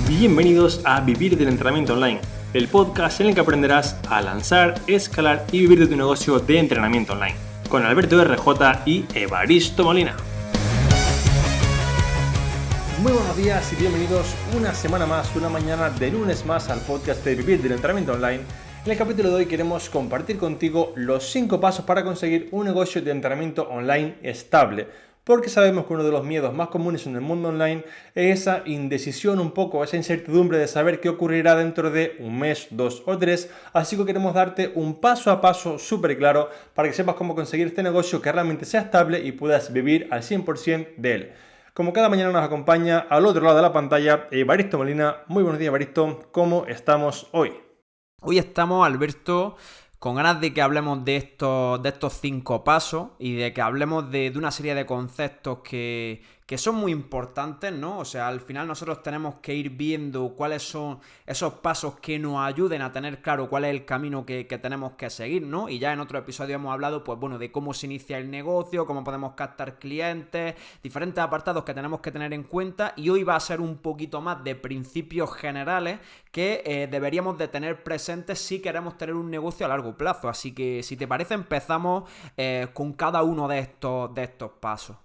Bienvenidos a Vivir del Entrenamiento Online, el podcast en el que aprenderás a lanzar, escalar y vivir de tu negocio de entrenamiento online, con Alberto RJ y Evaristo Molina. Muy buenos días y bienvenidos una semana más, una mañana de lunes más al podcast de Vivir del Entrenamiento Online. En el capítulo de hoy queremos compartir contigo los 5 pasos para conseguir un negocio de entrenamiento online estable. Porque sabemos que uno de los miedos más comunes en el mundo online es esa indecisión un poco, esa incertidumbre de saber qué ocurrirá dentro de un mes, 2 o 3. Así que queremos darte un paso a paso súper claro para que sepas cómo conseguir este negocio que realmente sea estable y puedas vivir al 100% de él. Como cada mañana nos acompaña al otro lado de la pantalla Evaristo Molina. Muy buenos días, Evaristo. ¿Cómo estamos hoy? Hoy estamos, Alberto, con ganas de que hablemos de estos 5 pasos y de que hablemos de una serie de conceptos que son muy importantes, ¿no? O sea, al final nosotros tenemos que ir viendo cuáles son esos pasos que nos ayuden a tener claro cuál es el camino que tenemos que seguir, ¿no? Y ya en otro episodio hemos hablado, pues bueno, de cómo se inicia el negocio, cómo podemos captar clientes, diferentes apartados que tenemos que tener en cuenta, y hoy va a ser un poquito más de principios generales que deberíamos de tener presentes si queremos tener un negocio a largo plazo. Así que, si te parece, empezamos con cada uno de estos pasos.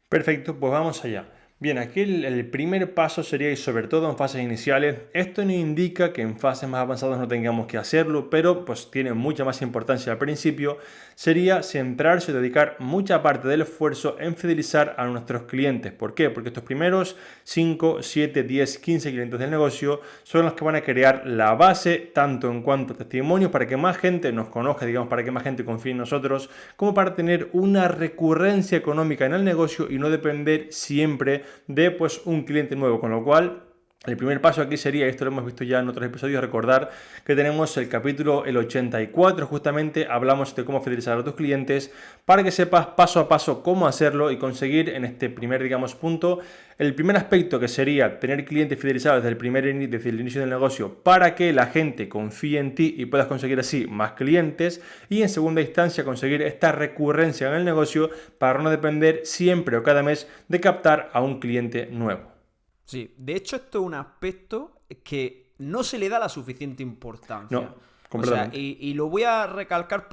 Perfecto, pues vamos allá. Bien, aquí el primer paso sería, y sobre todo en fases iniciales, esto no indica que en fases más avanzadas no tengamos que hacerlo, pero pues tiene mucha más importancia al principio, sería centrarse y dedicar mucha parte del esfuerzo en fidelizar a nuestros clientes. ¿Por qué? Porque estos primeros 5, 7, 10, 15 clientes del negocio son los que van a crear la base, tanto en cuanto a testimonios, para que más gente nos conozca, digamos, para que más gente confíe en nosotros, como para tener una recurrencia económica en el negocio y no depender siempre de pues un cliente nuevo, con lo cual el primer paso aquí sería, esto lo hemos visto ya en otros episodios, recordar que tenemos el capítulo 84, justamente hablamos de cómo fidelizar a tus clientes, para que sepas paso a paso cómo hacerlo y conseguir en este primer, digamos, punto, el primer aspecto, que sería tener clientes fidelizados desde el inicio del negocio, para que la gente confíe en ti y puedas conseguir así más clientes, y en segunda instancia conseguir esta recurrencia en el negocio para no depender siempre o cada mes de captar a un cliente nuevo. Sí, de hecho esto es un aspecto que no se le da la suficiente importancia. No, completamente. O sea, y lo voy a recalcar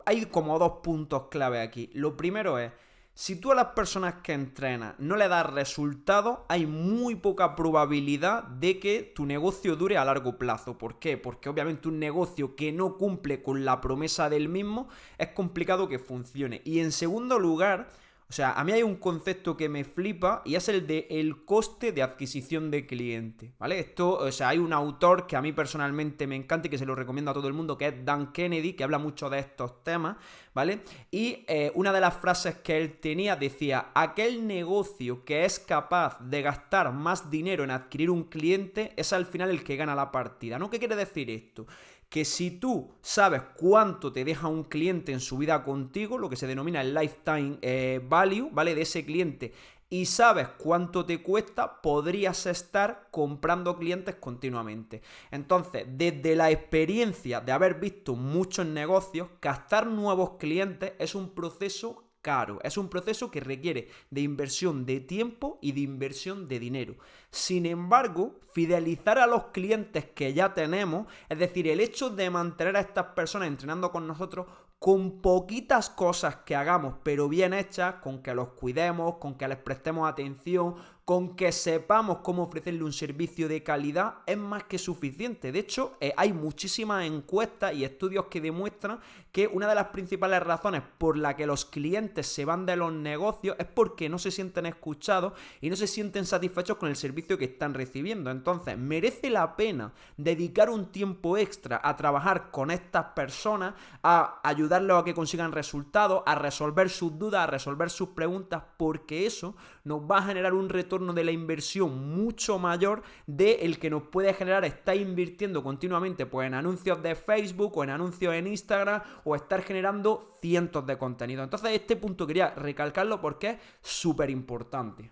hay como 2 puntos clave aquí. Lo primero es, si tú a las personas que entrenas no le das resultados, hay muy poca probabilidad de que tu negocio dure a largo plazo. ¿Por qué? Porque obviamente un negocio que no cumple con la promesa del mismo es complicado que funcione. Y en segundo lugar, o sea, a mí hay un concepto que me flipa y es el de el coste de adquisición de cliente, ¿vale? Esto, o sea, hay un autor que a mí personalmente me encanta y que se lo recomiendo a todo el mundo, que es Dan Kennedy, que habla mucho de estos temas, ¿vale? Y una de las frases que él tenía decía: aquel negocio que es capaz de gastar más dinero en adquirir un cliente es al final el que gana la partida, ¿no? ¿Qué quiere decir esto? Que si tú sabes cuánto te deja un cliente en su vida contigo, lo que se denomina el lifetime value, ¿vale? De ese cliente, y sabes cuánto te cuesta, podrías estar comprando clientes continuamente. Entonces, desde la experiencia de haber visto muchos negocios, captar nuevos clientes es un proceso caro, es un proceso que requiere de inversión de tiempo y de inversión de dinero. Sin embargo, fidelizar a los clientes que ya tenemos, es decir, el hecho de mantener a estas personas entrenando con nosotros, con poquitas cosas que hagamos, pero bien hechas, con que los cuidemos, con que les prestemos atención, con que sepamos cómo ofrecerle un servicio de calidad, es más que suficiente. De hecho, hay muchísimas encuestas y estudios que demuestran que una de las principales razones por la que los clientes se van de los negocios es porque no se sienten escuchados y no se sienten satisfechos con el servicio que están recibiendo. Entonces, merece la pena dedicar un tiempo extra a trabajar con estas personas, a ayudarlos a que consigan resultados, a resolver sus dudas, a resolver sus preguntas, porque eso nos va a generar un retorno de la inversión mucho mayor del que nos puede generar estar invirtiendo continuamente pues en anuncios de Facebook o en anuncios en Instagram o estar generando cientos de contenidos. Entonces, este punto quería recalcarlo porque es súper importante.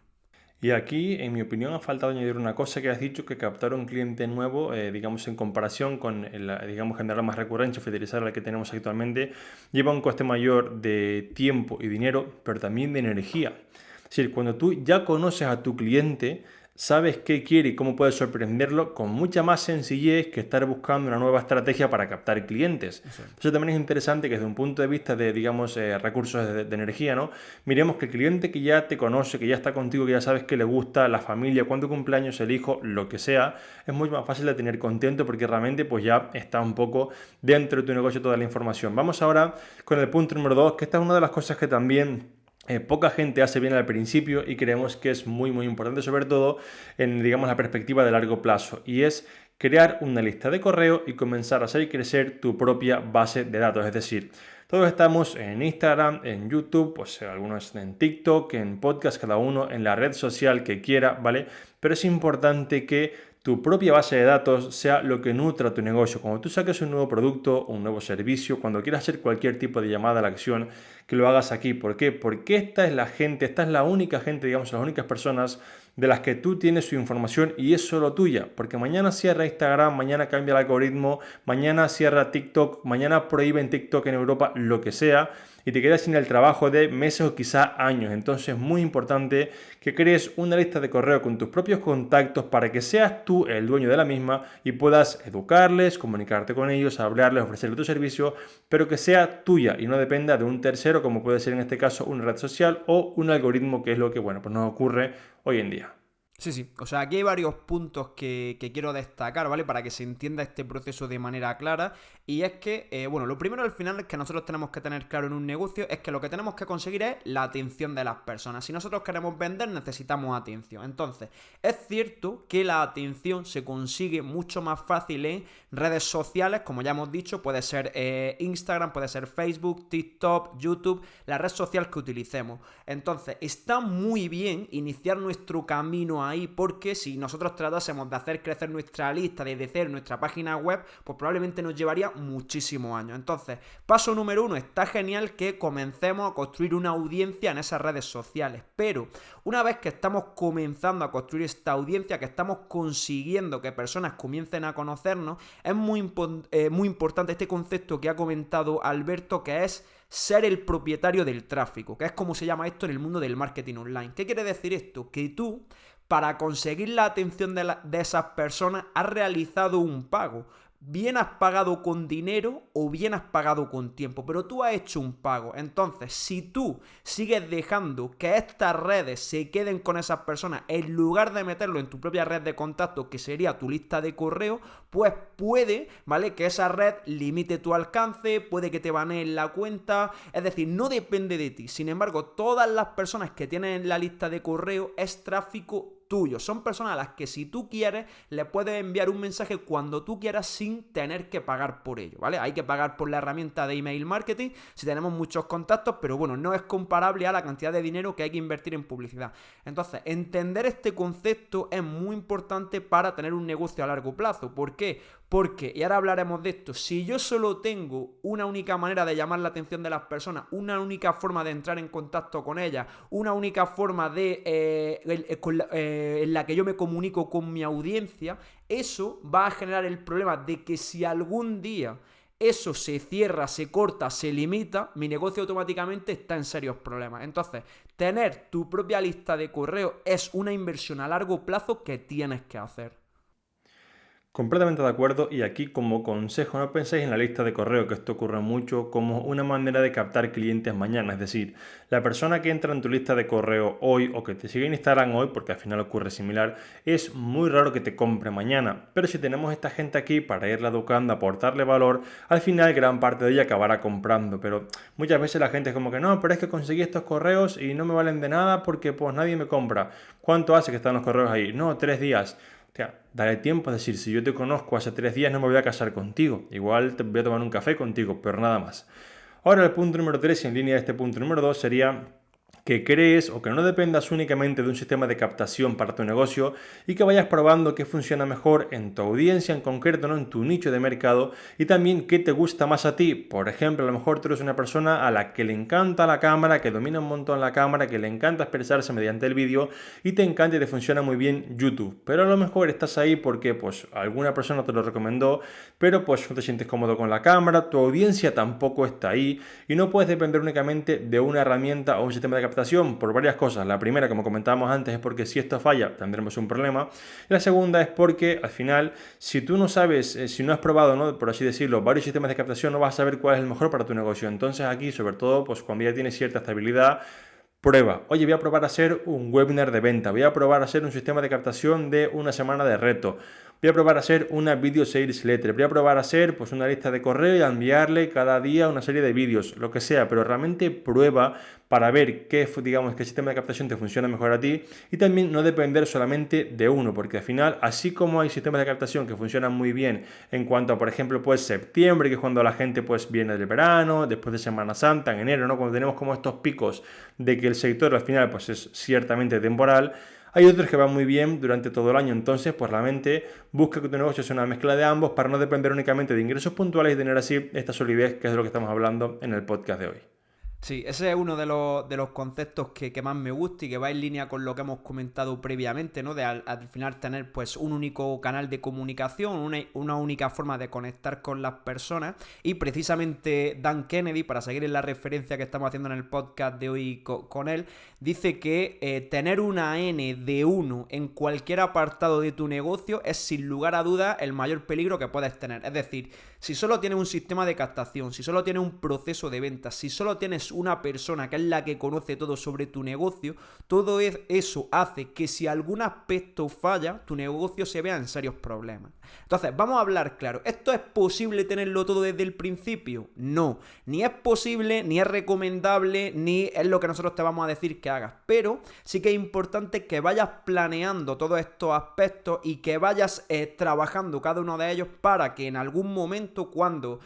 Y aquí, en mi opinión, ha faltado añadir una cosa que has dicho, que captar un cliente nuevo, digamos, en comparación con, digamos, generar más recurrencia, fidelizar al que tenemos actualmente, lleva un coste mayor de tiempo y dinero, pero también de energía. Es decir, cuando tú ya conoces a tu cliente, sabes qué quiere y cómo puedes sorprenderlo con mucha más sencillez que estar buscando una nueva estrategia para captar clientes. Eso. Entonces también es interesante que desde un punto de vista de, digamos, recursos de energía, ¿no? Miremos que el cliente que ya te conoce, que ya está contigo, que ya sabes que le gusta, la familia, cuánto cumpleaños, el hijo, lo que sea, es mucho más fácil de tener contento porque realmente pues ya está un poco dentro de tu negocio toda la información. Vamos ahora con el punto número 2, que esta es una de las cosas que también poca gente hace bien al principio y creemos que es muy importante, sobre todo en, digamos, la perspectiva de largo plazo, y es crear una lista de correo y comenzar a hacer crecer tu propia base de datos. Es decir, todos estamos en Instagram, en YouTube, pues algunos en TikTok, en podcast, cada uno en la red social que quiera, ¿vale? Pero es importante que tu propia base de datos sea lo que nutra tu negocio. Cuando tú saques un nuevo producto, un nuevo servicio, cuando quieras hacer cualquier tipo de llamada a la acción, que lo hagas aquí. ¿Por qué? Porque esta es la gente, esta es la única gente, digamos, las únicas personas de las que tú tienes su información y es solo tuya. Porque mañana cierra Instagram, mañana cambia el algoritmo, mañana cierra TikTok, mañana prohíben TikTok en Europa, lo que sea, y te quedas sin el trabajo de meses o quizá años. Entonces es muy importante que crees una lista de correo con tus propios contactos para que seas tú el dueño de la misma y puedas educarles, comunicarte con ellos, hablarles, ofrecerles tu servicio, pero que sea tuya y no dependa de un tercero, como puede ser en este caso una red social o un algoritmo, que es lo que, bueno, pues nos ocurre hoy en día. Sí, sí. O sea, aquí hay varios puntos que quiero destacar, ¿vale? Para que se entienda este proceso de manera clara. Y es que, bueno, lo primero al final es que nosotros tenemos que tener claro en un negocio es que lo que tenemos que conseguir es la atención de las personas. Si nosotros queremos vender, necesitamos atención. Entonces, es cierto que la atención se consigue mucho más fácil en redes sociales, como ya hemos dicho, puede ser Instagram, puede ser Facebook, TikTok, YouTube, la red social que utilicemos. Entonces, está muy bien iniciar nuestro camino ahí, porque si nosotros tratásemos de hacer crecer nuestra lista, de hacer nuestra página web, pues probablemente nos llevaría muchísimos años. Entonces, paso número 1, está genial que comencemos a construir una audiencia en esas redes sociales, pero una vez que estamos comenzando a construir esta audiencia, que estamos consiguiendo que personas comiencen a conocernos, es muy importante este concepto que ha comentado Alberto, que es ser el propietario del tráfico, que es como se llama esto en el mundo del marketing online. ¿Qué quiere decir esto? Que tú, para conseguir la atención de esas personas, has realizado un pago. Bien has pagado con dinero o bien has pagado con tiempo, pero tú has hecho un pago. Entonces, si tú sigues dejando que estas redes se queden con esas personas en lugar de meterlo en tu propia red de contactos, que sería tu lista de correo, pues puede, ¿vale?, que esa red limite tu alcance, puede que te baneen la cuenta, es decir, no depende de ti. Sin embargo, todas las personas que tienen en la lista de correo es tráfico tuyo. Son personas a las que si tú quieres le puedes enviar un mensaje cuando tú quieras sin tener que pagar por ello, ¿vale? Hay que pagar por la herramienta de email marketing si tenemos muchos contactos, pero bueno, no es comparable a la cantidad de dinero que hay que invertir en publicidad. Entonces, entender este concepto es muy importante para tener un negocio a largo plazo. ¿Por qué? Porque, y ahora hablaremos de esto, si yo solo tengo una única manera de llamar la atención de las personas, una única forma de entrar en contacto con ellas, una única forma en la que yo me comunico con mi audiencia, eso va a generar el problema de que si algún día eso se cierra, se corta, se limita, mi negocio automáticamente está en serios problemas. Entonces, tener tu propia lista de correo es una inversión a largo plazo que tienes que hacer. Completamente de acuerdo, y aquí como consejo no penséis en la lista de correo, que esto ocurre mucho, como una manera de captar clientes mañana. Es decir, la persona que entra en tu lista de correo hoy o que te sigue en Instagram hoy, porque al final ocurre similar, es muy raro que te compre mañana. Pero si tenemos esta gente aquí para irla educando, aportarle valor, al final gran parte de ella acabará comprando. Pero muchas veces la gente es como que no, pero es que conseguí estos correos y no me valen de nada porque pues nadie me compra. ¿Cuánto hace que están los correos ahí? No, 3 días. O sea, dale tiempo, es decir, si yo te conozco hace 3 días no me voy a casar contigo, igual te voy a tomar un café contigo, pero nada más. Ahora el punto número 3, en línea de este punto número 2, sería que crees o que no dependas únicamente de un sistema de captación para tu negocio y que vayas probando qué funciona mejor en tu audiencia en concreto, no en tu nicho de mercado, y también qué te gusta más a ti. Por ejemplo, a lo mejor tú eres una persona a la que le encanta la cámara, que domina un montón la cámara, que le encanta expresarse mediante el vídeo y te encanta y te funciona muy bien YouTube, pero a lo mejor estás ahí porque pues alguna persona te lo recomendó, pero pues no te sientes cómodo con la cámara, tu audiencia tampoco está ahí y no puedes depender únicamente de una herramienta o un sistema de captación captación por varias cosas. La primera, como comentábamos antes, es porque si esto falla tendremos un problema. Y la segunda es porque al final, si tú no sabes, si no has probado, ¿no?, por así decirlo, varios sistemas de captación, no vas a saber cuál es el mejor para tu negocio. Entonces aquí, sobre todo, pues cuando ya tienes cierta estabilidad, prueba. Oye, voy a probar a hacer un webinar de venta. Voy a probar a hacer un sistema de captación de una semana de reto. Voy a probar a hacer una video sales letter. Voy a probar a hacer pues una lista de correo y a enviarle cada día una serie de vídeos, lo que sea, pero realmente prueba para ver qué, digamos, qué sistema de captación te funciona mejor a ti y también no depender solamente de uno, porque al final, así como hay sistemas de captación que funcionan muy bien en cuanto a, por ejemplo, pues septiembre, que es cuando la gente pues viene del verano, después de Semana Santa, en enero, ¿no?, cuando tenemos como estos picos de que el sector al final pues es ciertamente temporal. Hay otros que van muy bien durante todo el año, entonces pues realmente busca que tu negocio sea una mezcla de ambos para no depender únicamente de ingresos puntuales y tener así esta solidez, que es de lo que estamos hablando en el podcast de hoy. Sí, ese es uno de los conceptos que más me gusta y que va en línea con lo que hemos comentado previamente, ¿no? De al final tener pues un único canal de comunicación, una única forma de conectar con las personas. Y precisamente Dan Kennedy, para seguir en la referencia que estamos haciendo en el podcast de hoy con él, dice que tener una N de 1 en cualquier apartado de tu negocio es sin lugar a dudas el mayor peligro que puedes tener. Es decir, si solo tienes un sistema de captación, si solo tienes un proceso de ventas, si solo tienes una persona que es la que conoce todo sobre tu negocio, todo eso hace que si algún aspecto falla, tu negocio se vea en serios problemas. Entonces, vamos a hablar claro. ¿Esto es posible tenerlo todo desde el principio? No. Ni es posible, ni es recomendable, ni es lo que nosotros te vamos a decir que hagas. Pero sí que es importante que vayas planeando todos estos aspectos y que vayas trabajando cada uno de ellos para que en algún momento, cuando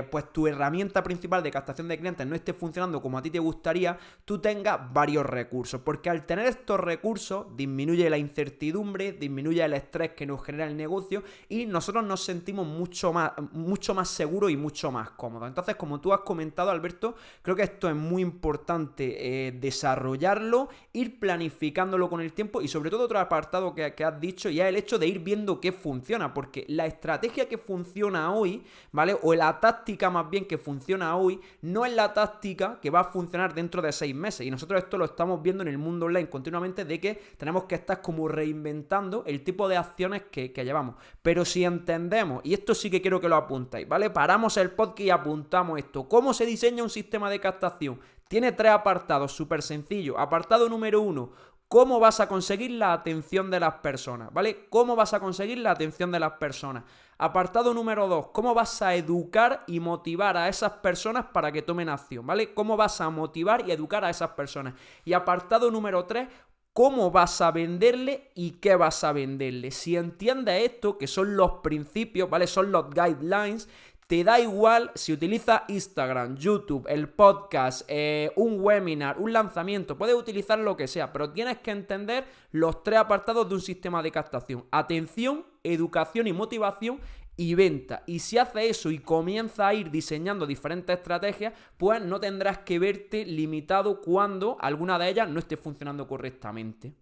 pues tu herramienta principal de captación de clientes no esté funcionando como a ti te gustaría, tú tengas varios recursos. Porque al tener estos recursos disminuye la incertidumbre, disminuye el estrés que nos genera el negocio y nosotros nos sentimos mucho más seguros y mucho más cómodos. Entonces, como tú has comentado, Alberto, creo que esto es muy importante desarrollarlo, ir planificándolo con el tiempo y sobre todo otro apartado que has dicho, y es el hecho de ir viendo qué funciona, porque la estrategia que funciona hoy, ¿vale? O la táctica más bien que funciona hoy, no es la táctica que va a funcionar dentro de 6 meses. Y nosotros esto lo estamos viendo en el mundo online continuamente, de que tenemos que estar como reinventando el tipo de acciones que llevamos. Pero si entendemos, y esto sí que quiero que lo apuntáis, ¿vale? Paramos el podcast y apuntamos esto. ¿Cómo se diseña un sistema de captación? Tiene 3 apartados, súper sencillo. Apartado número 1, ¿cómo vas a conseguir la atención de las personas? ¿Vale? ¿Cómo vas a conseguir la atención de las personas? Apartado número 2, ¿cómo vas a educar y motivar a esas personas para que tomen acción? ¿Vale? ¿Cómo vas a motivar y educar a esas personas? Y apartado número 3, ¿cómo vas a venderle y qué vas a venderle? Si entiendes esto, que son los principios, ¿vale? Son los guidelines. Te da igual si utilizas Instagram, YouTube, el podcast, un webinar, un lanzamiento, puedes utilizar lo que sea, pero tienes que entender los 3 apartados de un sistema de captación: atención, educación y motivación, y venta. Y si haces eso y comienzas a ir diseñando diferentes estrategias, pues no tendrás que verte limitado cuando alguna de ellas no esté funcionando correctamente.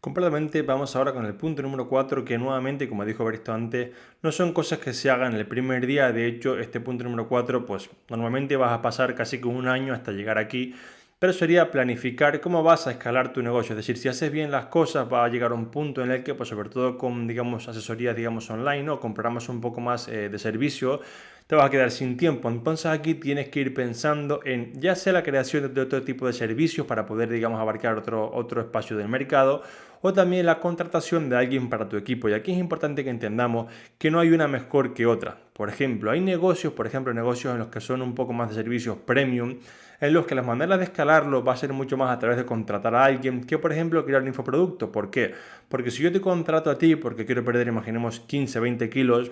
Completamente, vamos ahora con el punto número 4, que nuevamente, como dijo Baristo antes, no son cosas que se hagan el primer día. De hecho, este punto número 4, pues normalmente vas a pasar casi que un año hasta llegar aquí, pero sería planificar cómo vas a escalar tu negocio. Es decir, si haces bien las cosas, va a llegar a un punto en el que, pues sobre todo con, digamos, asesorías, digamos, online, o compramos un poco más de servicio, te vas a quedar sin tiempo. Entonces aquí tienes que ir pensando en ya sea la creación de otro tipo de servicios para poder, digamos, abarcar otro espacio del mercado, o también la contratación de alguien para tu equipo. Y aquí es importante que entendamos que no hay una mejor que otra. Por ejemplo, hay negocios, negocios en los que son un poco más de servicios premium, en los que la manera de escalarlo va a ser mucho más a través de contratar a alguien que, por ejemplo, crear un infoproducto. ¿Por qué? Porque si yo te contrato a ti porque quiero perder, imaginemos, 15, 20 kilos,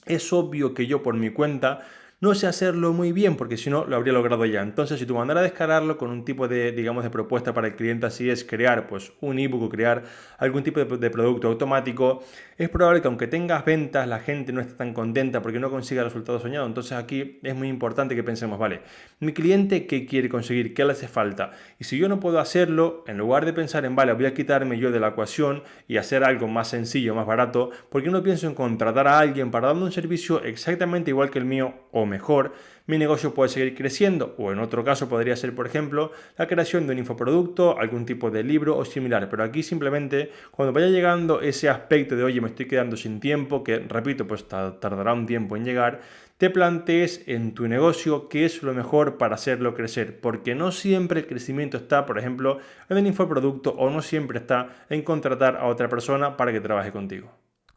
es obvio que yo por mi cuenta no sé hacerlo muy bien, porque si no lo habría logrado ya. Entonces, si tu manera de escalarlo con un tipo de, digamos, de propuesta para el cliente así es crear pues un ebook o crear algún tipo de producto automático, es probable que aunque tengas ventas, la gente no esté tan contenta porque no consiga el resultado soñado. Entonces aquí es muy importante que pensemos, vale, mi cliente, ¿qué quiere conseguir? ¿Qué le hace falta? Y si yo no puedo hacerlo, en lugar de pensar en, vale, voy a quitarme yo de la ecuación y hacer algo más sencillo, más barato, ¿por qué no pienso en contratar a alguien para darme un servicio exactamente igual que el mío o mejor, mi negocio puede seguir creciendo. O en otro caso podría ser, por ejemplo, la creación de un infoproducto, algún tipo de libro o similar. Pero aquí simplemente cuando vaya llegando ese aspecto de, oye, me estoy quedando sin tiempo, que repito, pues tardará un tiempo en llegar, te plantees en tu negocio qué es lo mejor para hacerlo crecer, porque no siempre el crecimiento está, por ejemplo, en el infoproducto o no siempre está en contratar a otra persona para que trabaje contigo.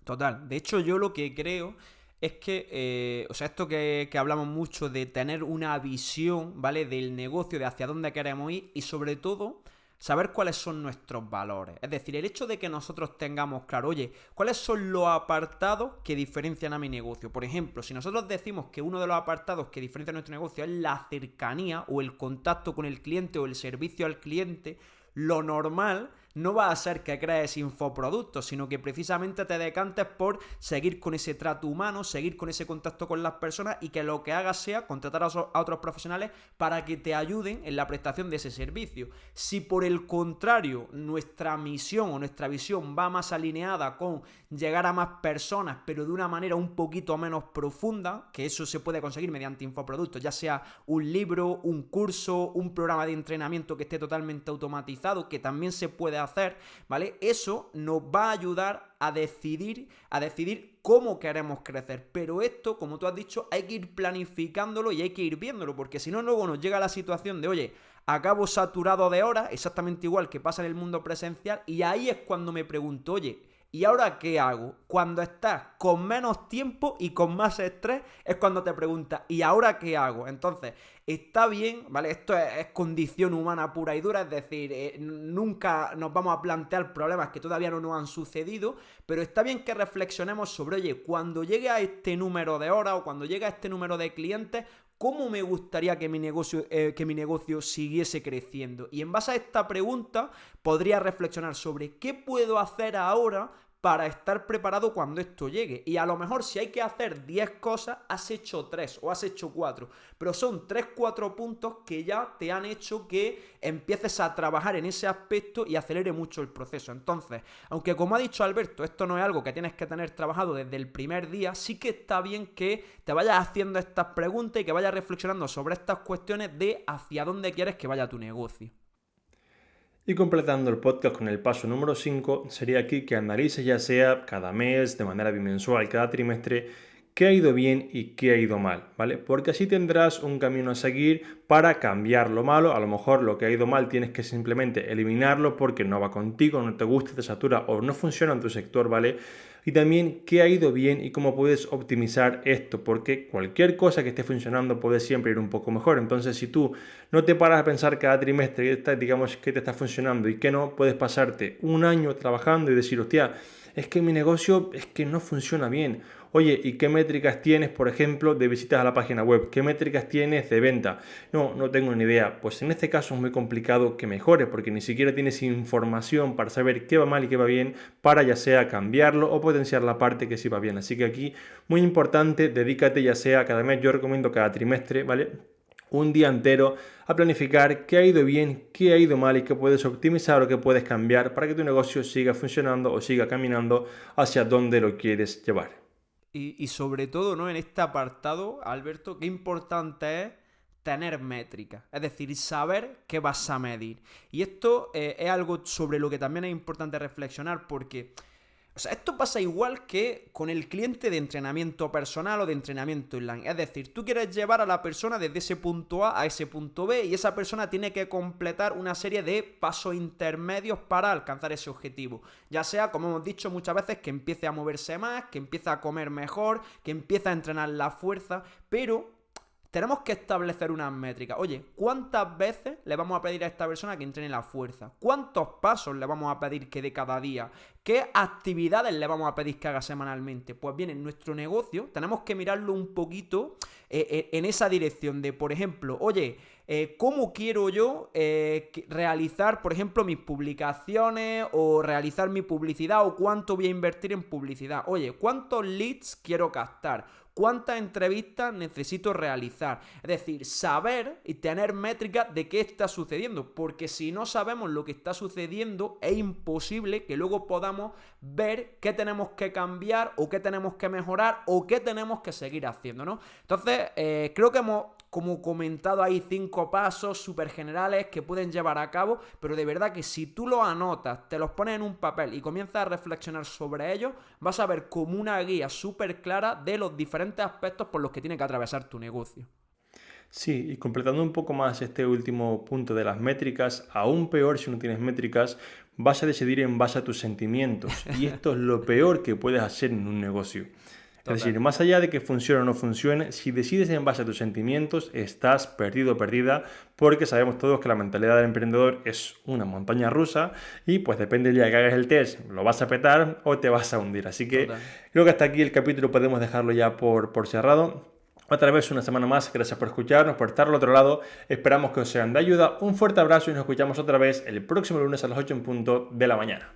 Total. De hecho, yo lo que creo es que, esto que hablamos mucho de tener una visión, ¿vale? Del negocio, de hacia dónde queremos ir y sobre todo saber cuáles son nuestros valores. Es decir, el hecho de que nosotros tengamos claro, oye, ¿cuáles son los apartados que diferencian a mi negocio? Por ejemplo, si nosotros decimos que uno de los apartados que diferencia a nuestro negocio es la cercanía o el contacto con el cliente o el servicio al cliente, lo normal no va a ser que crees infoproductos, sino que precisamente te decantes por seguir con ese trato humano, seguir con ese contacto con las personas y que lo que hagas sea contratar a otros profesionales para que te ayuden en la prestación de ese servicio. Si por el contrario nuestra misión o nuestra visión va más alineada con llegar a más personas, pero de una manera un poquito menos profunda, que eso se puede conseguir mediante infoproductos, ya sea un libro, un curso, un programa de entrenamiento que esté totalmente automatizado, que también se puede hacer, ¿vale? Eso nos va a ayudar a decidir cómo queremos crecer. Pero esto, como tú has dicho, hay que ir planificándolo y hay que ir viéndolo, porque si no, luego nos llega la situación de, oye, acabo saturado de horas, exactamente igual que pasa en el mundo presencial, y ahí es cuando me pregunto, oye, ¿y ahora qué hago? Cuando estás con menos tiempo y con más estrés es cuando te preguntas, ¿y ahora qué hago? Entonces, está bien, ¿vale? Esto es condición humana pura y dura, es decir, nunca nos vamos a plantear problemas que todavía no nos han sucedido, pero está bien que reflexionemos sobre, oye, cuando llegue a este número de horas o cuando llegue a este número de clientes, ¿cómo me gustaría que mi negocio siguiese creciendo? Y en base a esta pregunta podría reflexionar sobre qué puedo hacer ahora para estar preparado cuando esto llegue. Y a lo mejor si hay que hacer 10 cosas, has hecho 3 o has hecho 4. Pero son 3-4 puntos que ya te han hecho que empieces a trabajar en ese aspecto y acelere mucho el proceso. Entonces, aunque como ha dicho Alberto, esto no es algo que tienes que tener trabajado desde el primer día, sí que está bien que te vayas haciendo estas preguntas y que vayas reflexionando sobre estas cuestiones de hacia dónde quieres que vaya tu negocio. Y completando el podcast con el paso número 5, sería aquí que analices ya sea cada mes, de manera bimensual, cada trimestre, qué ha ido bien y qué ha ido mal, ¿vale? Porque así tendrás un camino a seguir para cambiar lo malo. A lo mejor lo que ha ido mal tienes que simplemente eliminarlo porque no va contigo, no te gusta, te satura o no funciona en tu sector, ¿vale? Y también qué ha ido bien y cómo puedes optimizar esto, porque cualquier cosa que esté funcionando puede siempre ir un poco mejor. Entonces, si tú no te paras a pensar cada trimestre, digamos, qué te está funcionando y qué no, puedes pasarte un año trabajando y decir, hostia, es que mi negocio es que no funciona bien. Oye, ¿y qué métricas tienes, por ejemplo, de visitas a la página web? ¿Qué métricas tienes de venta? No tengo ni idea. Pues en este caso es muy complicado que mejore porque ni siquiera tienes información para saber qué va mal y qué va bien para ya sea cambiarlo o potenciar la parte que sí va bien. Así que aquí, muy importante, dedícate ya sea cada mes, yo recomiendo cada trimestre, ¿vale? Un día entero a planificar qué ha ido bien, qué ha ido mal y qué puedes optimizar o qué puedes cambiar para que tu negocio siga funcionando o siga caminando hacia donde lo quieres llevar. Y sobre todo, ¿no? En este apartado, Alberto, qué importante es tener métricas, es decir, saber qué vas a medir. Y esto es algo sobre lo que también es importante reflexionar porque, esto pasa igual que con el cliente de entrenamiento personal o de entrenamiento online. Es decir, tú quieres llevar a la persona desde ese punto A ese punto B y esa persona tiene que completar una serie de pasos intermedios para alcanzar ese objetivo. Ya sea, como hemos dicho muchas veces, que empiece a moverse más, que empiece a comer mejor, que empiece a entrenar la fuerza, pero tenemos que establecer unas métricas. Oye, ¿cuántas veces le vamos a pedir a esta persona que entrene la fuerza? ¿Cuántos pasos le vamos a pedir que dé cada día? ¿Qué actividades le vamos a pedir que haga semanalmente? Pues bien, en nuestro negocio tenemos que mirarlo un poquito en esa dirección de, por ejemplo, oye, cómo quiero yo realizar, por ejemplo, mis publicaciones o realizar mi publicidad o cuánto voy a invertir en publicidad. Oye, ¿cuántos leads quiero captar? ¿Cuántas entrevistas necesito realizar? Es decir, saber y tener métricas de qué está sucediendo, porque si no sabemos lo que está sucediendo, es imposible que luego podamos ver qué tenemos que cambiar o qué tenemos que mejorar o qué tenemos que seguir haciendo, ¿no? Entonces, creo que hemos como comentado ahí 5 pasos súper generales que pueden llevar a cabo, pero de verdad que si tú los anotas, te los pones en un papel y comienzas a reflexionar sobre ellos, vas a ver como una guía súper clara de los diferentes aspectos por los que tiene que atravesar tu negocio. Sí, y completando un poco más este último punto de las métricas, aún peor si no tienes métricas, vas a decidir en base a tus sentimientos. Y esto es lo peor que puedes hacer en un negocio. Es decir, más allá de que funcione o no funcione, si decides en base a tus sentimientos, estás perdido o perdida, porque sabemos todos que la mentalidad del emprendedor es una montaña rusa y pues depende del día que hagas el test, lo vas a petar o te vas a hundir. Así que creo que hasta aquí el capítulo podemos dejarlo ya por cerrado. Otra vez una semana más, gracias por escucharnos, por estar al otro lado. Esperamos que os sean de ayuda. Un fuerte abrazo y nos escuchamos otra vez el próximo lunes a las 8 en punto de la mañana.